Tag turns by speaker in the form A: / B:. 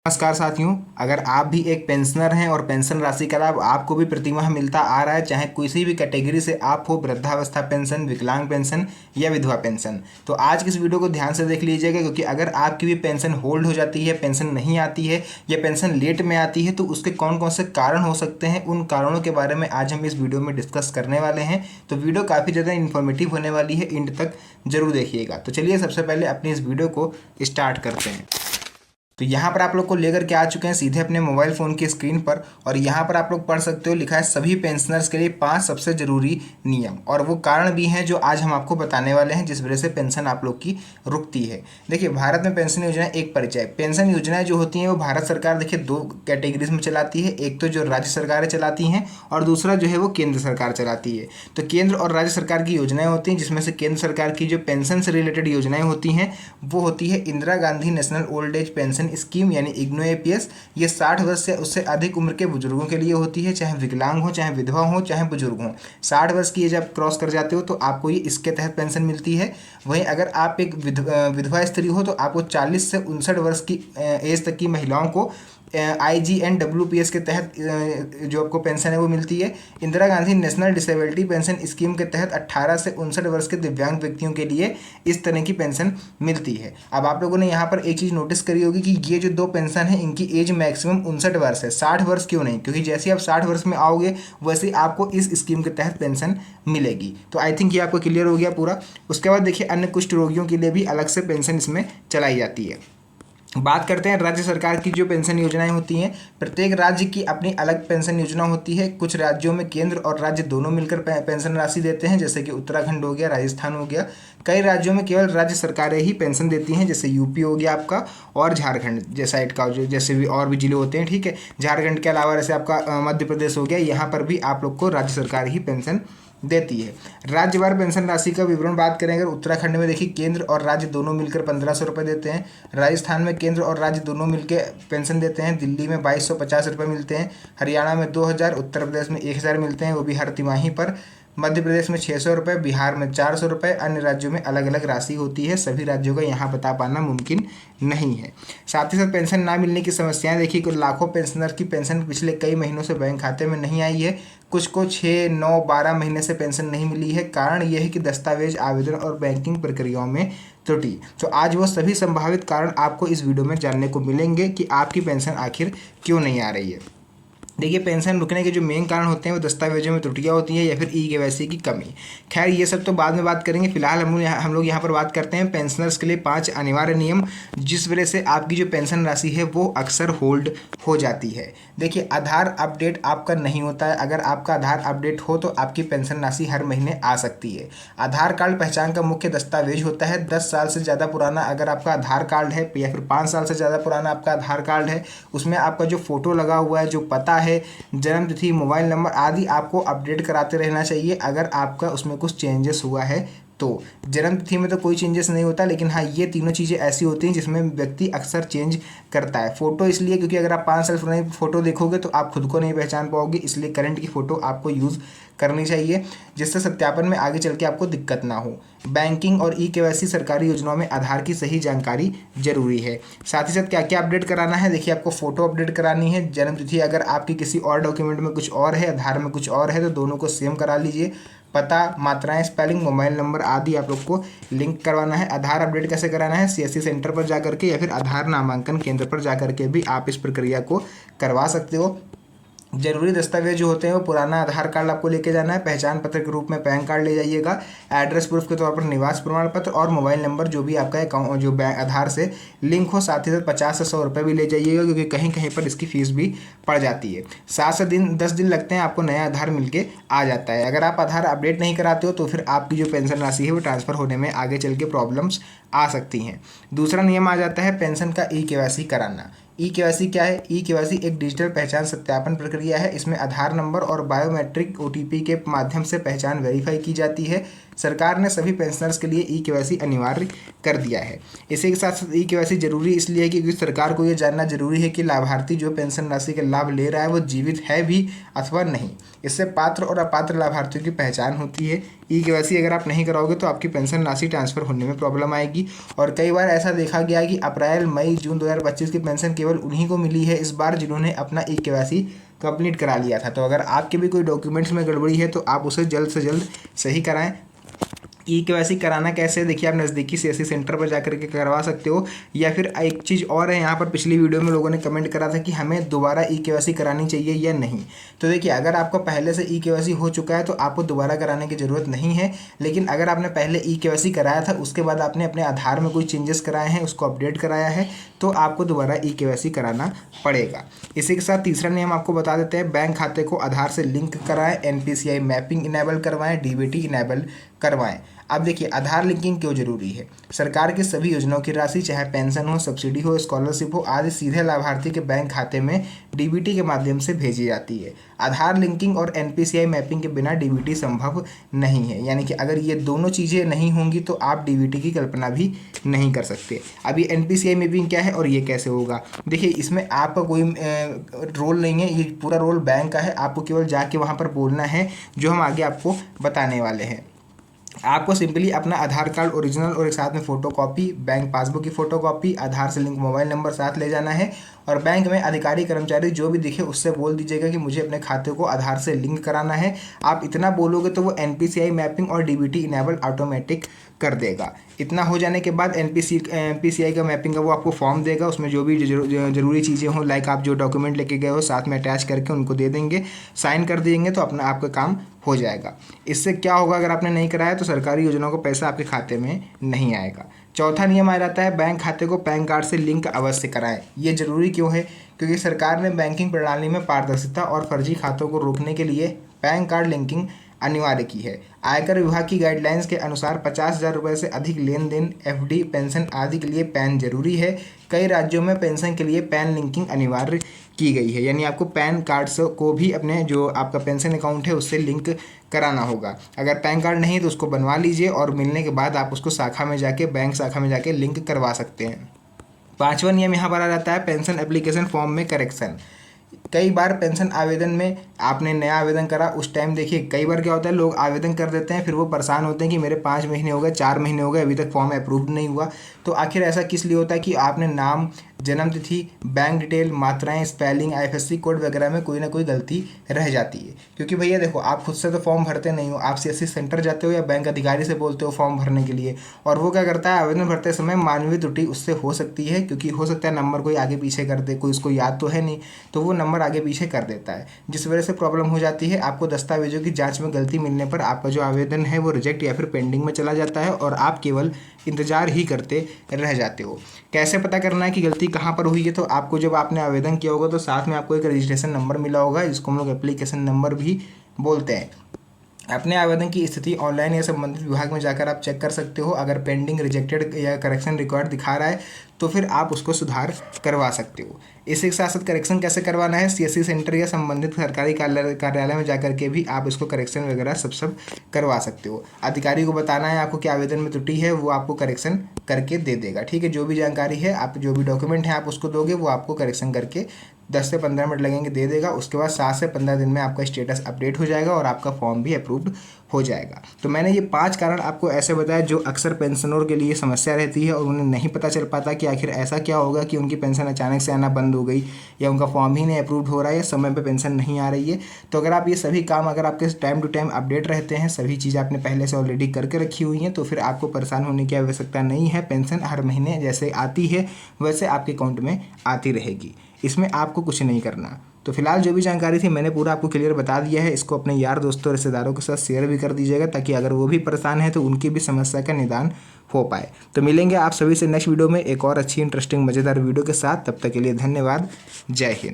A: नमस्कार साथियों, अगर आप भी एक पेंशनर हैं और पेंशन राशि का लाभ आपको भी प्रतिमाह मिलता आ रहा है, चाहे किसी भी कैटेगरी से आप हो, वृद्धावस्था पेंशन, विकलांग पेंशन या विधवा पेंशन, तो आज की इस वीडियो को ध्यान से देख लीजिएगा। क्योंकि अगर आपकी भी पेंशन होल्ड हो जाती है, पेंशन नहीं आती है या पेंशन लेट में आती है, तो उसके कौन कौन से कारण हो सकते हैं, उन कारणों के बारे में आज हम इस वीडियो में डिस्कस करने वाले हैं। तो वीडियो काफ़ी ज़्यादा इन्फॉर्मेटिव होने वाली है, एंड तक जरूर देखिएगा। तो चलिए सबसे पहले अपनी इस वीडियो को स्टार्ट करते हैं। तो यहाँ पर आप लोग को लेकर के आ चुके हैं सीधे अपने मोबाइल फ़ोन की स्क्रीन पर, और यहाँ पर आप लोग पढ़ सकते हो, लिखा है सभी पेंशनर्स के लिए 5 सबसे ज़रूरी नियम, और वो कारण भी हैं जो आज हम आपको बताने वाले हैं, जिस वजह से पेंशन आप लोग की रुकती है। देखिए, भारत में पेंशन योजना एक परिचय। पेंशन योजनाएं जो होती हैं वो भारत सरकार देखिए 2 कैटेगरीज में चलाती है। एक तो जो राज्य सरकारें चलाती हैं, और दूसरा जो है वो केंद्र सरकार चलाती है। तो केंद्र और राज्य सरकार की योजनाएं होती हैं, जिसमें से केंद्र सरकार की जो पेंशन से रिलेटेड योजनाएं होती हैं वो होती है Indira Gandhi national old age pension scheme यानी इग्नू एपीएस। ये 60 वर्ष से उससे अधिक उम्र के बुजुर्गों के लिए होती है, चाहे विकलांग हो, चाहे विधवा हो, चाहे बुजुर्ग हो। 60 वर्ष की एज आप क्रॉस कर जाते हो तो आपको ये इसके तहत पेंशन मिलती है। वहीं अगर आप एक विधवा स्त्री हो तो आपको 40 से 59 वर्ष की एज तक की महिलाओं को IGNWPS के तहत जो आपको पेंशन है वो मिलती है। Indira Gandhi national disability pension scheme के तहत 18 से 59 वर्ष के दिव्यांग व्यक्तियों के लिए इस तरह की पेंशन मिलती है। अब आप लोगों ने यहाँ पर एक चीज़ नोटिस करी होगी कि ये जो 2 पेंशन है इनकी एज मैक्सिमम 59 वर्ष है। 60 वर्ष क्यों नहीं? क्योंकि जैसे आप 60 वर्ष में आओगे वैसे ही आपको इस स्कीम के तहत पेंशन मिलेगी। तो आई थिंक ये आपको क्लियर हो गया पूरा। उसके बाद देखिए, अन्य कुष्ठ रोगियों के लिए भी अलग से पेंशन इसमें चलाई जाती है। बात करते हैं राज्य सरकार की जो पेंशन योजनाएं होती हैं। प्रत्येक राज्य की अपनी अलग पेंशन योजना होती है। कुछ राज्यों में केंद्र और राज्य दोनों मिलकर पेंशन राशि देते हैं, जैसे कि उत्तराखंड हो गया, राजस्थान हो गया। कई राज्यों में केवल राज्य सरकारें ही पेंशन देती हैं, जैसे यूपी हो गया आपका, और झारखंड जैसा साइड का जो जैसे भी और भी जिले होते हैं, ठीक है। झारखंड के अलावा जैसे आपका मध्य प्रदेश हो गया, यहाँ पर भी आप लोग को राज्य सरकार ही पेंशन देती है। राज्यवार पेंशन राशि का विवरण बात करें अगर, उत्तराखंड में देखिए केंद्र और राज्य दोनों मिलकर 1500 रुपये देते हैं। राजस्थान में केंद्र और राज्य दोनों मिलकर पेंशन देते हैं। दिल्ली में 2250 रुपये मिलते हैं। हरियाणा में 2000, उत्तर प्रदेश में 1000 मिलते हैं, वो भी हर तिमाही पर। मध्य प्रदेश में 600 रुपये, बिहार में 400 रुपये। अन्य राज्यों में अलग अलग राशि होती है। सभी राज्यों का यहाँ बता पाना मुमकिन नहीं है। साथ ही साथ पेंशन ना मिलने की समस्याएं देखिए कि लाखों पेंशनर की पेंशन पिछले कई महीनों से बैंक खाते में नहीं आई है। कुछ को 6, 9, 12 महीने से पेंशन नहीं मिली है। कारण यह है कि दस्तावेज, आवेदन और बैंकिंग प्रक्रियाओं में त्रुटि। तो आज वो सभी संभावित कारण आपको इस वीडियो में जानने को मिलेंगे कि आपकी पेंशन आखिर क्यों नहीं आ रही है। देखिए, पेंशन रुकने के जो मेन कारण होते हैं वो दस्तावेजों में त्रुटियां होती हैं या फिर KYC की कमी। खैर, ये सब तो बाद में बात करेंगे। फिलहाल हम लोग यहाँ पर बात करते हैं पेंशनर्स के लिए 5 अनिवार्य नियम, जिस वजह से आपकी जो पेंशन राशि है वो अक्सर होल्ड हो जाती है। देखिए, आधार अपडेट आपका नहीं होता है। अगर आपका आधार अपडेट हो तो आपकी पेंशन राशि हर महीने आ सकती है। आधार कार्ड पहचान का मुख्य दस्तावेज होता है। 10 साल से ज़्यादा पुराना अगर आपका आधार कार्ड है या फिर 5 साल से ज़्यादा पुराना आपका आधार कार्ड है, उसमें आपका जो फोटो लगा हुआ है, जो पता है, जन्म तिथि, मोबाइल नंबर आदि आपको अपडेट कराते रहना चाहिए। अगर आपका उसमें कुछ चेंजेस हुआ है तो जन्म तिथि में तो कोई चेंजेस नहीं होता, लेकिन हाँ, ये तीनों चीज़ें ऐसी होती हैं जिसमें व्यक्ति अक्सर चेंज करता है। फोटो इसलिए क्योंकि अगर आप 5 साल पुरानी फोटो देखोगे तो आप खुद को नहीं पहचान पाओगे, इसलिए करंट की फ़ोटो आपको यूज़ करनी चाहिए, जिससे सत्यापन में आगे चल के आपको दिक्कत ना हो। बैंकिंग और KYC सरकारी योजनाओं में आधार की सही जानकारी जरूरी है। साथ ही साथ क्या क्या अपडेट कराना है, देखिए, आपको फ़ोटो अपडेट करानी है। जन्म तिथि अगर आपकी किसी और डॉक्यूमेंट में कुछ और है, आधार में कुछ और है, तो दोनों को सेम करा लीजिए। पता, मात्राएं, स्पेलिंग, मोबाइल नंबर आदि आप लोग को लिंक करवाना है। आधार अपडेट कैसे कराना है? CSC सेंटर पर जाकर के या फिर आधार नामांकन केंद्र पर जाकर के भी आप इस प्रक्रिया को करवा सकते हो। जरूरी दस्तावेज जो होते हैं वो पुराना आधार कार्ड आपको लेके जाना है। पहचान पत्र के रूप में पैन कार्ड ले जाइएगा। एड्रेस प्रूफ के तौर पर निवास प्रमाण पत्र और मोबाइल नंबर जो भी आपका अकाउंट जो बैंक आधार से लिंक हो। साथ ही साथ 50 से 100 रुपये भी ले जाइएगा, क्योंकि कहीं कहीं पर इसकी फीस भी पड़ जाती है। 7 से 10 दिन लगते हैं, आपको नया आधार मिलके आ जाता है। अगर आप आधार अपडेट नहीं कराते हो तो फिर आपकी जो पेंशन राशि है वो ट्रांसफ़र होने में आगे चल के प्रॉब्लम्स आ सकती हैं। दूसरा नियम आ जाता है पेंशन का KYC कराना। KYC क्या है? KYC एक डिजिटल पहचान सत्यापन प्रक्रिया है। इसमें आधार नंबर और बायोमेट्रिक OTP के माध्यम से पहचान वेरीफाई की जाती है। सरकार ने सभी पेंशनर्स के लिए ई-केवाईसी अनिवार्य कर दिया है। इसी के साथ साथ ई-केवाईसी जरूरी इसलिए है क्योंकि सरकार को ये जानना जरूरी है कि लाभार्थी जो पेंशन राशि का लाभ ले रहा है वो जीवित है भी अथवा नहीं। इससे पात्र और अपात्र लाभार्थियों की पहचान होती है। ई-केवाईसी अगर आप नहीं कराओगे तो आपकी पेंशन राशि ट्रांसफर होने में प्रॉब्लम आएगी। और कई बार ऐसा देखा गया है कि अप्रैल, मई, जून 2025 की पेंशन केवल उन्हीं को मिली है इस बार जिन्होंने अपना ई-केवाईसी कंप्लीट करा लिया था। तो अगर आपके भी कोई डॉक्यूमेंट्स में गड़बड़ी है तो आप उसे जल्द से जल्द सही कराएं। ई-केवाईसी कराना कैसे है, देखिए आप नज़दीकी सीएससी सेंटर पर जाकर के करवा सकते हो, या फिर एक चीज़ और है, यहाँ पर पिछली वीडियो में लोगों ने कमेंट करा था कि हमें दोबारा ई-केवाईसी करानी चाहिए या नहीं। तो देखिए अगर आपका पहले से ई-केवाईसी हो चुका है तो आपको दोबारा कराने की ज़रूरत नहीं है, लेकिन अगर आपने पहले ई-केवाईसी कराया था उसके बाद आपने अपने आधार में कोई चेंजेस कराए हैं, उसको अपडेट कराया है, तो आपको दोबारा ई-केवाईसी कराना पड़ेगा। इसी के साथ तीसरा नियम आपको बता देते हैं, बैंक खाते को आधार से लिंक कराएं, एनपीसीआई मैपिंग इनेबल करवाएं, डीबीटी इनेबल करवाएं। अब देखिए आधार लिंकिंग क्यों जरूरी है। सरकार की सभी योजनाओं की राशि, चाहे पेंशन हो, सब्सिडी हो, स्कॉलरशिप हो आदि, सीधे लाभार्थी के बैंक खाते में डीबीटी के माध्यम से भेजी जाती है। आधार लिंकिंग और एनपीसीआई मैपिंग के बिना डीबीटी संभव नहीं है, यानी कि अगर ये दोनों चीज़ें नहीं होंगी तो आप डीबीटी की कल्पना भी नहीं कर सकते। अब ये एनपीसीआई मैपिंग क्या है और ये कैसे होगा, देखिए इसमें आपका कोई रोल नहीं है, ये पूरा रोल बैंक का है। आपको केवल जाके वहाँ पर बोलना है जो हम आगे आपको बताने वाले हैं। आपको सिंपली अपना आधार कार्ड ओरिजिनल और एक साथ में फ़ोटोकॉपी, बैंक पासबुक की फ़ोटोकॉपी, आधार से लिंक मोबाइल नंबर साथ ले जाना है और बैंक में अधिकारी कर्मचारी जो भी दिखे उससे बोल दीजिएगा कि मुझे अपने खाते को आधार से लिंक कराना है। आप इतना बोलोगे तो वो एनपीसीआई मैपिंग और डीबीटी इनेबल ऑटोमेटिक कर देगा। इतना हो जाने के बाद एनपीसीआई का मैपिंग का वो आपको फॉर्म देगा, उसमें जो भी ज़रूरी चीज़ें हों, लाइक आप जो डॉक्यूमेंट लेके गए हो साथ में अटैच करके उनको दे देंगे, साइन कर देंगे तो अपना आपका काम हो जाएगा। इससे क्या होगा, अगर आपने नहीं कराया तो सरकारी योजनाओं को पैसा आपके खाते में नहीं आएगा। चौथा नियम आ जाता है, बैंक खाते को पैन कार्ड से लिंक अवश्य कराएं। ये जरूरी क्यों है, क्योंकि सरकार ने बैंकिंग प्रणाली में पारदर्शिता और फर्जी खातों को रोकने के लिए पैन कार्ड लिंकिंग अनिवार्य की है। आयकर विभाग की गाइडलाइंस के अनुसार 50,000 रुपये से अधिक लेन देन, एफडी, पेंशन आदि के लिए पैन जरूरी है। कई राज्यों में पेंशन के लिए पैन लिंकिंग अनिवार्य की गई है, यानी आपको पैन कार्ड से को भी अपने जो आपका पेंशन अकाउंट है उससे लिंक कराना होगा। अगर पैन कार्ड नहीं तो उसको बनवा लीजिए और मिलने के बाद आप उसको शाखा में जाके, बैंक शाखा में जाके लिंक करवा सकते हैं। पांचवा नियम यहाँ पर आ जाता है, पेंशन एप्लीकेशन फॉर्म में करेक्शन। कई बार पेंशन आवेदन में आपने नया आवेदन करा, उस टाइम देखिए कई बार क्या होता है, लोग आवेदन कर देते हैं, फिर वो परेशान होते हैं कि मेरे 5 महीने हो गए, 4 महीने हो गए, अभी तक फॉर्म अप्रूव नहीं हुआ। तो आखिर ऐसा किस लिए होता है कि आपने नाम, जन्म तिथि, बैंक डिटेल, मात्राएं, स्पेलिंग, आईएफएससी कोड वगैरह में कोई ना कोई गलती रह जाती है। क्योंकि भैया देखो, आप खुद से तो फॉर्म भरते नहीं हो, आप सीएससी सेंटर जाते हो या बैंक अधिकारी से बोलते हो फॉर्म भरने के लिए, और वो क्या करता है, आवेदन भरते समय मानवीय त्रुटि उससे हो सकती है, क्योंकि हो सकता है नंबर कोई आगे पीछे कर दे, कोई उसको याद तो है नहीं, तो वो नंबर आगे पीछे कर देता है, जिस वजह से प्रॉब्लम हो जाती है। आपको दस्तावेजों की जांच में गलती मिलने पर आपका जो आवेदन है वो रिजेक्ट या फिर पेंडिंग में चला जाता है और आप केवल इंतजार ही करते रह जाते हो। कैसे पता करना है कि गलती कहाँ पर हुई है, तो आपको जब आपने आवेदन किया होगा तो साथ में आपको एक रजिस्ट्रेशन नंबर मिला होगा, जिसको हम लोग एप्लीकेशन नंबर भी बोलते हैं। अपने आवेदन की स्थिति ऑनलाइन या संबंधित विभाग में जाकर आप चेक कर सकते हो। अगर पेंडिंग, रिजेक्टेड या करेक्शन रिक्वायर्ड दिखा रहा है तो फिर आप उसको सुधार करवा सकते हो। इसी के साथ साथ करेक्शन कैसे करवाना है, सीएससी सेंटर या संबंधित सरकारी कार्यालय में जाकर के भी आप इसको करेक्शन वगैरह सब करवा सकते हो। अधिकारी को बताना है आपको कि आवेदन में त्रुटि है, वो आपको करेक्शन करके दे देगा। ठीक है, जो भी जानकारी है, आप जो भी डॉक्यूमेंट है आप उसको दोगे, वो आपको करेक्शन करके 10 से 15 मिनट लगेंगे, दे देगा। उसके बाद 7 से 15 दिन में आपका स्टेटस अपडेट हो जाएगा और आपका फॉर्म भी अप्रूव्ड हो जाएगा। तो मैंने ये 5 कारण आपको ऐसे बताया जो अक्सर पेंशनरों के लिए समस्या रहती है और उन्हें नहीं पता चल पाता कि आखिर ऐसा क्या होगा कि उनकी पेंशन अचानक से आना बंद हो गई, या उनका फॉर्म ही नहीं अप्रूव्ड हो रहा है, या समय पे पेंशन नहीं आ रही है। तो अगर आप ये सभी काम, अगर आपके टाइम टू टाइम अपडेट रहते हैं, सभी चीज़ें आपने पहले से ऑलरेडी करके रखी हुई हैं, तो फिर आपको परेशान होने की आवश्यकता नहीं है। पेंशन हर महीने जैसे आती है वैसे आपके अकाउंट में आती रहेगी, इसमें आपको कुछ नहीं करना। तो फिलहाल जो भी जानकारी थी मैंने पूरा आपको क्लियर बता दिया है। इसको अपने यार दोस्तों, रिश्तेदारों के साथ शेयर भी कर दीजिएगा, ताकि अगर वो भी परेशान है तो उनकी भी समस्या का निदान हो पाए। तो मिलेंगे आप सभी से नेक्स्ट वीडियो में एक और अच्छी, इंटरेस्टिंग, मज़ेदार वीडियो के साथ। तब तक के लिए धन्यवाद। जय हिंद।